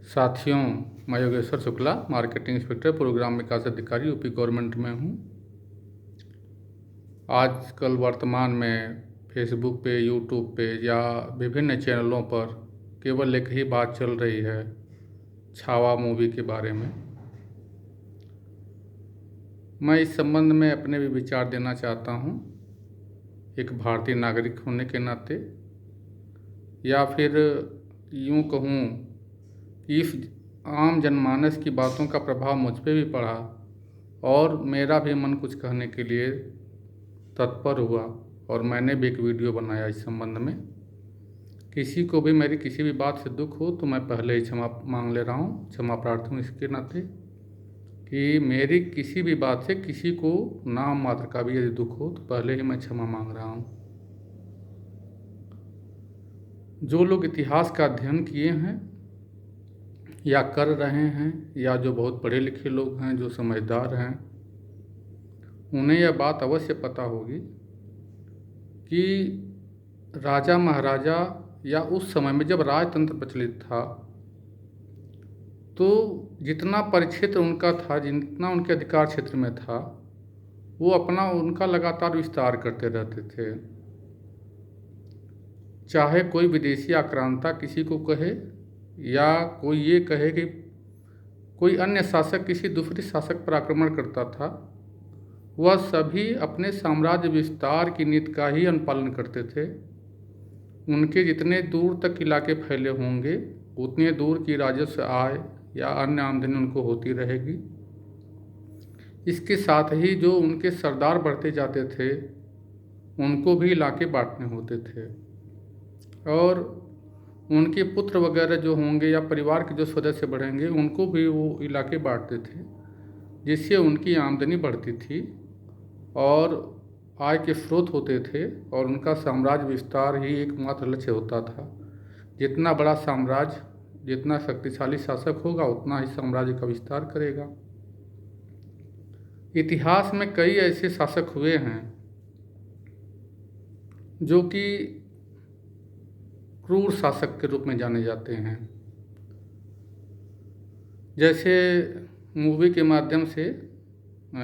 साथियों, मैं Yogeshwar Shukla, marketing inspector, program विकास अधिकारी, यूपी गवर्नमेंट में हूँ। आजकल वर्तमान में फेसबुक पे, यूट्यूब पे या विभिन्न चैनलों पर केवल एक ही बात चल रही है, छावा मूवी के बारे में। मैं इस संबंध में अपने भी विचार देना चाहता हूँ, एक भारतीय नागरिक होने के नाते, या फिर यूँ कहूँ कि इस आम जनमानस की बातों का प्रभाव मुझ पे भी पड़ा और मेरा भी मन कुछ कहने के लिए तत्पर हुआ और मैंने भी एक वीडियो बनाया इस संबंध में। किसी को भी मेरी किसी भी बात से दुख हो तो मैं पहले ही क्षमा मांग ले रहा हूँ, क्षमा प्रार्थी हूँ इसके नाते कि मेरी किसी भी बात से किसी को नाम मात्र का भी यदि दुख हो तो पहले ही मैं क्षमा मांग रहा हूँ। जो लोग इतिहास का अध्ययन किए हैं या कर रहे हैं या जो बहुत पढ़े लिखे लोग हैं, जो समझदार हैं, उन्हें यह बात अवश्य पता होगी कि राजा महाराजा या उस समय में जब राजतंत्र प्रचलित था तो जितना परिक्षेत्र उनका था, जितना उनके अधिकार क्षेत्र में था, वो अपना उनका लगातार विस्तार करते रहते थे। चाहे कोई विदेशी आक्रांता किसी को कहे या कोई ये कहे कि कोई अन्य शासक किसी दूसरे शासक पर आक्रमण करता था, वह सभी अपने साम्राज्य विस्तार की नीति का ही अनुपालन करते थे। उनके जितने दूर तक इलाके फैले होंगे उतने दूर की राजस्व आय या अन्य आमदनी उनको होती रहेगी। इसके साथ ही जो उनके सरदार बढ़ते जाते थे उनको भी इलाके बांटने होते थे और उनके पुत्र वगैरह जो होंगे या परिवार के जो सदस्य बढ़ेंगे उनको भी वो इलाके बांटते थे, जिससे उनकी आमदनी बढ़ती थी और आय के स्रोत होते थे और उनका साम्राज्य विस्तार ही एकमात्र लक्ष्य होता था। जितना बड़ा साम्राज्य, जितना शक्तिशाली शासक होगा उतना ही साम्राज्य का विस्तार करेगा। इतिहास में कई ऐसे शासक हुए हैं जो कि क्रूर शासक के रूप में जाने जाते हैं। जैसे मूवी के माध्यम से,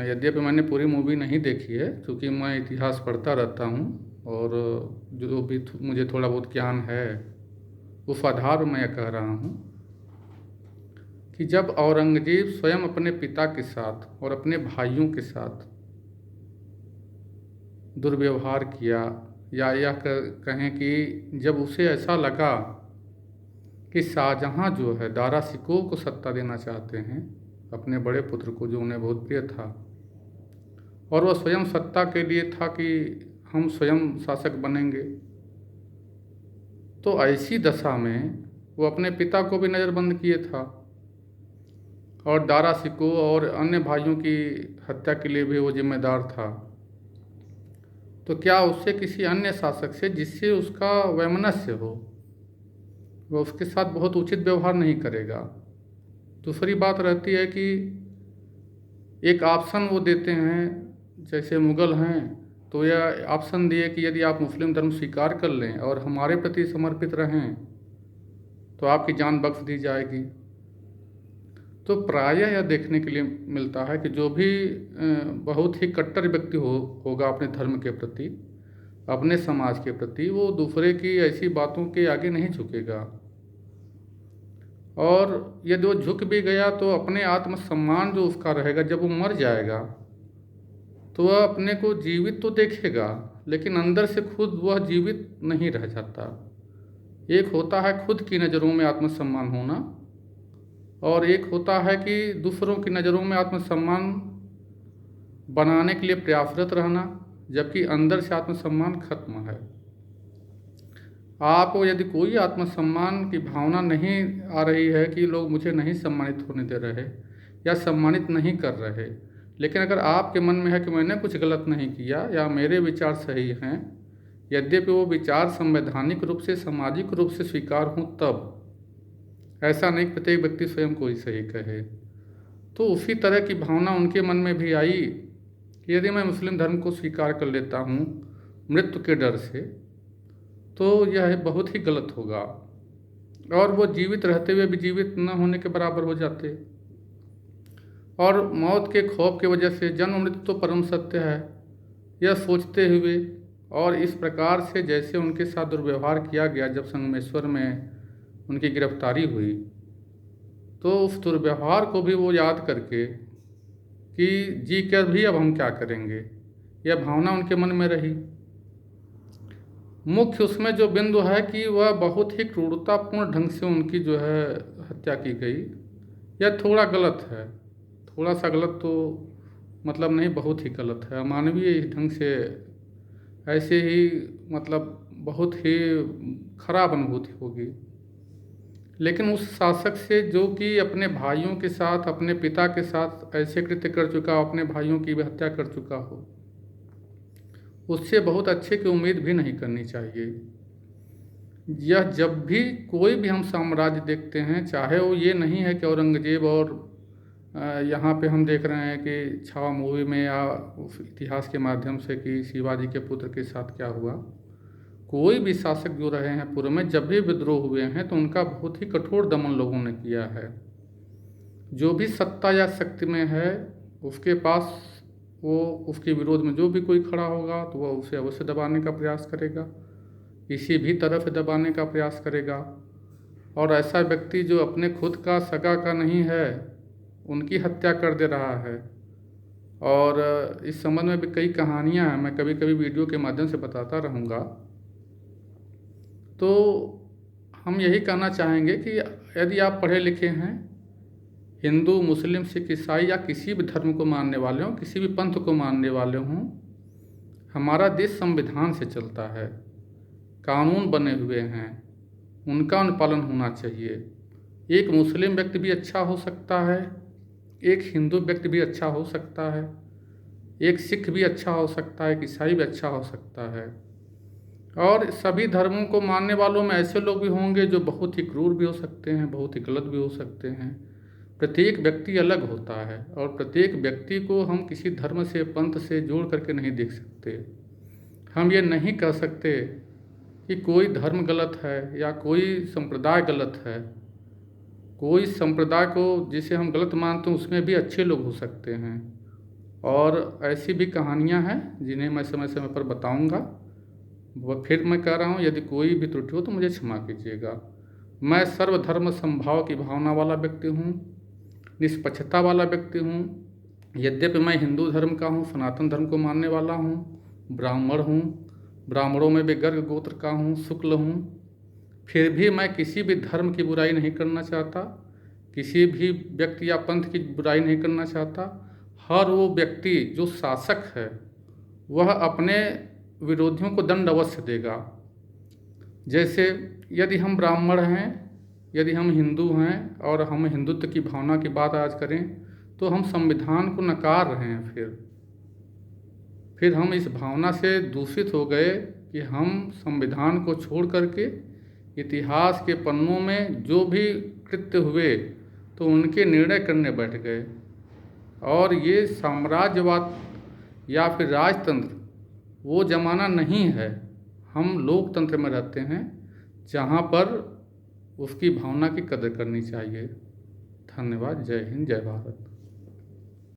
यद्यपि मैंने पूरी मूवी नहीं देखी है क्योंकि मैं इतिहास पढ़ता रहता हूँ और जो भी मुझे थोड़ा बहुत ज्ञान है उस आधार पर मैं कह रहा हूँ कि जब औरंगजेब स्वयं अपने पिता के साथ और अपने भाइयों के साथ दुर्व्यवहार किया, या यह कहें कि जब उसे ऐसा लगा कि शाहजहां जो है दारा शिकोह को सत्ता देना चाहते हैं, अपने बड़े पुत्र को जो उन्हें बहुत प्रिय था, और वह स्वयं सत्ता के लिए था कि हम स्वयं शासक बनेंगे, तो ऐसी दशा में वो अपने पिता को भी नज़रबंद किए था और दारा शिकोह और अन्य भाइयों की हत्या के लिए भी वो जिम्मेदार था। तो क्या उससे किसी अन्य शासक से जिससे उसका वैमनस्य हो, वह उसके साथ बहुत उचित व्यवहार नहीं करेगा। दूसरी बात रहती है कि एक ऑप्शन वो देते हैं, जैसे मुग़ल हैं तो यह ऑप्शन दिए कि यदि आप मुस्लिम धर्म स्वीकार कर लें और हमारे प्रति समर्पित रहें तो आपकी जान बख्श दी जाएगी। तो प्रायः यह देखने के लिए मिलता है कि जो भी बहुत ही कट्टर व्यक्ति होगा अपने धर्म के प्रति, अपने समाज के प्रति, वो दूसरे की ऐसी बातों के आगे नहीं झुकेगा। और यदि वो झुक भी गया तो अपने आत्मसम्मान जो उसका रहेगा, जब वो मर जाएगा तो वह अपने को जीवित तो देखेगा लेकिन अंदर से खुद वह जीवित नहीं रह जाता। एक होता है खुद की नज़रों में आत्मसम्मान होना और एक होता है कि दूसरों की नज़रों में आत्मसम्मान बनाने के लिए प्रयासरत रहना, जबकि अंदर से आत्मसम्मान खत्म है। आपको यदि कोई आत्मसम्मान की भावना नहीं आ रही है कि लोग मुझे नहीं सम्मानित होने दे रहे या सम्मानित नहीं कर रहे, लेकिन अगर आपके मन में है कि मैंने कुछ गलत नहीं किया या मेरे विचार सही हैं, यद्यपि वो विचार संवैधानिक रूप से, सामाजिक रूप से स्वीकार हों, तब ऐसा नहीं प्रत्येक व्यक्ति स्वयं को ही सही कहे। तो उसी तरह की भावना उनके मन में भी आई कि यदि मैं मुस्लिम धर्म को स्वीकार कर लेता हूँ मृत्यु के डर से, तो यह बहुत ही गलत होगा और वो जीवित रहते हुए भी जीवित न होने के बराबर हो जाते। और मौत के खौफ की वजह से जन्म मृत्यु तो परम सत्य है, यह सोचते हुए और इस प्रकार से जैसे उनके साथ दुर्व्यवहार किया गया जब संगमेश्वर में उनकी गिरफ्तारी हुई, तो उस दुर्व्यवहार को भी वो याद करके कि जी कर भी अब हम क्या करेंगे, यह भावना उनके मन में रही। मुख्य उसमें जो बिंदु है कि वह बहुत ही क्रूरतापूर्ण ढंग से उनकी जो है हत्या की गई, यह थोड़ा गलत है। थोड़ा सा गलत तो मतलब नहीं, बहुत ही गलत है। अमानवीय ढंग से ऐसे ही मतलब बहुत ही खराब अनुभूति होगी। लेकिन उस शासक से जो कि अपने भाइयों के साथ, अपने पिता के साथ ऐसे कृत्य कर चुका हो, अपने भाइयों की भी हत्या कर चुका हो, उससे बहुत अच्छे की उम्मीद भी नहीं करनी चाहिए। यह जब भी कोई भी हम साम्राज्य देखते हैं, चाहे वो ये नहीं है कि औरंगजेब और यहाँ पे हम देख रहे हैं कि छावा मूवी में या उस इतिहास के माध्यम से कि शिवाजी के पुत्र के साथ क्या हुआ, कोई भी शासक जो रहे हैं पूर्व में, जब भी विद्रोह हुए हैं तो उनका बहुत ही कठोर दमन लोगों ने किया है। जो भी सत्ता या शक्ति में है उसके पास वो उसके विरोध में जो भी कोई खड़ा होगा तो वह उसे अवश्य दबाने का प्रयास करेगा, किसी भी तरह से दबाने का प्रयास करेगा। और ऐसा व्यक्ति जो अपने खुद का सगा का नहीं है, उनकी हत्या कर दे रहा है। और इस संबंध में भी कई कहानियाँ हैं, मैं कभी कभी वीडियो के माध्यम से बताता रहूँगा। तो हम यही कहना चाहेंगे कि यदि आप पढ़े लिखे हैं, हिंदू, मुस्लिम, सिख, ईसाई या किसी भी धर्म को मानने वाले हों, किसी भी पंथ को मानने वाले हों, हमारा देश संविधान से चलता है, कानून बने हुए हैं, उनका अनुपालन होना चाहिए। एक मुस्लिम व्यक्ति भी अच्छा हो सकता है, एक हिंदू व्यक्ति भी अच्छा हो सकता है, एक सिख भी अच्छा हो सकता है, एक ईसाई भी अच्छा हो सकता है। और सभी धर्मों को मानने वालों में ऐसे लोग भी होंगे जो बहुत ही क्रूर भी हो सकते हैं, बहुत ही गलत भी हो सकते हैं। प्रत्येक व्यक्ति अलग होता है और प्रत्येक व्यक्ति को हम किसी धर्म से, पंथ से जोड़ करके नहीं देख सकते। हम ये नहीं कह सकते कि कोई धर्म गलत है या कोई संप्रदाय गलत है। कोई संप्रदाय को जिसे हम गलत मानते हैं उसमें भी अच्छे लोग हो सकते हैं। और ऐसी भी कहानियाँ हैं जिन्हें मैं समय समय पर बताऊँगा। वह फिर मैं कह रहा हूँ, यदि कोई भी त्रुटि हो तो मुझे क्षमा कीजिएगा। मैं सर्वधर्म समभाव की भावना वाला व्यक्ति हूँ, निष्पक्षता वाला व्यक्ति हूँ। यद्यपि मैं हिंदू धर्म का हूँ, सनातन धर्म को मानने वाला हूँ, ब्राह्मण हूँ, ब्राह्मणों में भी गर्ग गोत्र का हूँ, शुक्ल हूँ, फिर भी मैं किसी भी धर्म की बुराई नहीं करना चाहता, किसी भी व्यक्ति या पंथ की बुराई नहीं करना चाहता। हर वो व्यक्ति जो शासक है वह अपने विरोधियों को दंड अवश्य देगा। जैसे यदि हम ब्राह्मण हैं, यदि हम हिंदू हैं और हम हिंदुत्व की भावना की बात आज करें तो हम संविधान को नकार रहे हैं। फिर हम इस भावना से दूषित हो गए कि हम संविधान को छोड़ करके इतिहास के पन्नों में जो भी कृत्य हुए तो उनके निर्णय करने बैठ गए। और ये साम्राज्यवाद या फिर राजतंत्र वो ज़माना नहीं है। हम लोकतंत्र में रहते हैं जहाँ पर उसकी भावना की कदर करनी चाहिए। धन्यवाद। जय हिंद, जय भारत।